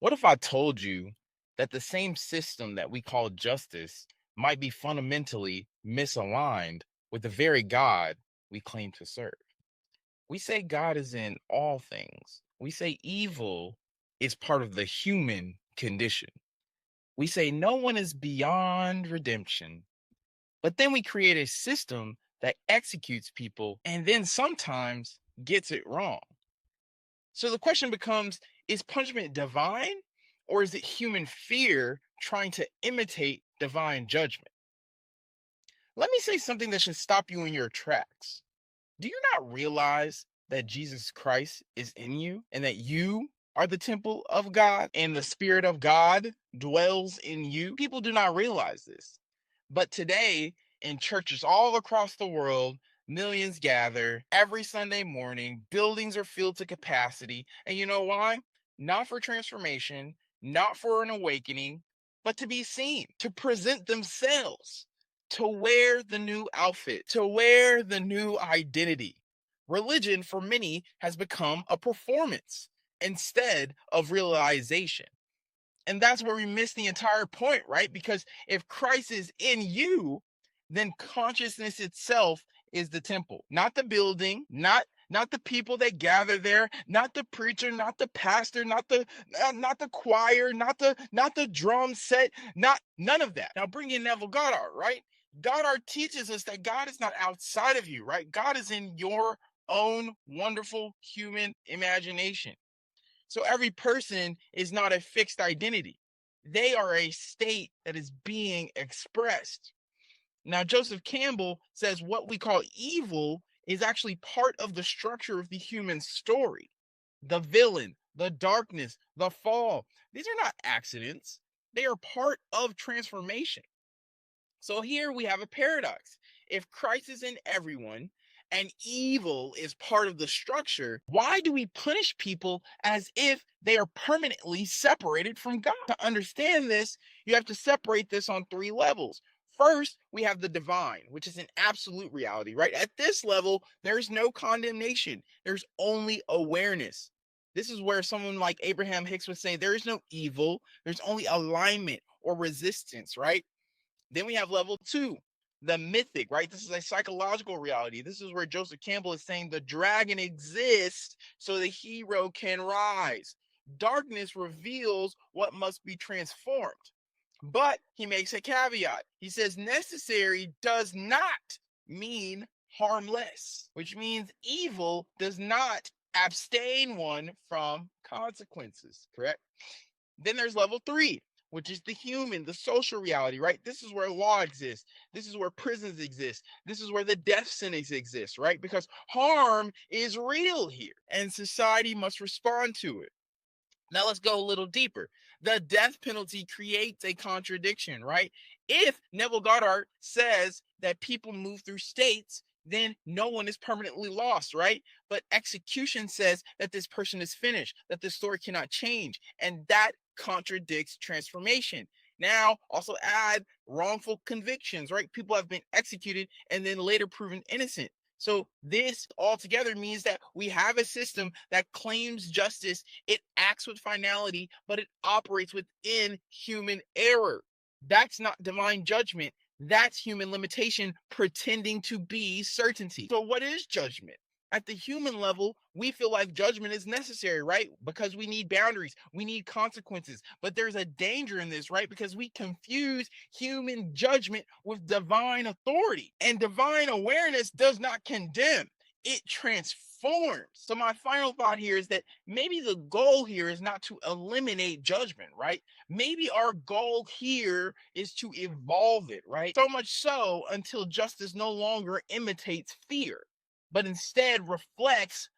What if I told you that the same system that we call justice might be fundamentally misaligned with the very God we claim to serve? We say God is in all things. We say evil is part of the human condition. We say no one is beyond redemption. But then we create a system that executes people and then sometimes gets it wrong. So the question becomes, is punishment divine or is it human fear trying to imitate divine judgment? Let me say something that should stop you in your tracks. Do you not realize that Jesus Christ is in you and that you are the temple of God and the Spirit of God dwells in you? People do not realize this. But today, in churches all across the world, millions gather every Sunday morning. Buildings are filled to capacity. And you know why? Not for transformation, not for an awakening, but to be seen, to present themselves, to wear the new outfit, to wear the new identity. Religion, for many, has become a performance instead of realization. And that's where we miss the entire point, right? Because if Christ is in you, then consciousness itself is the temple, not the building, not the people that gather there, not the preacher, not the pastor, not the choir, not the drum set, not none of that. Now bring in Neville Goddard, right? Goddard teaches us that God is not outside of you, right? God is in your own wonderful human imagination. So every person is not a fixed identity. They are a state that is being expressed. Now, Joseph Campbell says what we call evil is actually part of the structure of the human story. The villain, the darkness, the fall. These are not accidents, they are part of transformation. So here we have a paradox. If Christ is in everyone and evil is part of the structure, why do we punish people as if they are permanently separated from God? To understand this, you have to separate this on three levels. First, we have the divine, which is an absolute reality, right? At this level, there's no condemnation, there's only awareness. This is where someone like Abraham Hicks would say there is no evil, there's only alignment or resistance, right? Then we have level two, the mythic, right? This is a psychological reality. This is where Joseph Campbell is saying the dragon exists so the hero can rise. Darkness reveals what must be transformed. But he makes a caveat. He says necessary does not mean harmless, which means evil does not abstain one from consequences, correct? Then there's level three, which is the human, the social reality, right? This is where law exists. This is where prisons exist. This is where the death sentence exists, right? Because harm is real here and society must respond to it. Now let's go a little deeper. The death penalty creates a contradiction, right? If Neville Goddard says that people move through states, then no one is permanently lost, right? But execution says that this person is finished, that the story cannot change. And that contradicts transformation. Now, also add wrongful convictions, right? People have been executed and then later proven innocent. So this altogether means that we have a system that claims justice. It acts with finality, but it operates within human error. That's not divine judgment. That's human limitation pretending to be certainty. So what is judgment? At the human level, we feel like judgment is necessary, right? Because we need boundaries, we need consequences. But there's a danger in this, right? Because we confuse human judgment with divine authority. And divine awareness does not condemn, it transforms. So, my final thought here is that maybe the goal here is not to eliminate judgment, right? Maybe our goal here is to evolve it, right? So much so until justice no longer imitates fear but instead reflects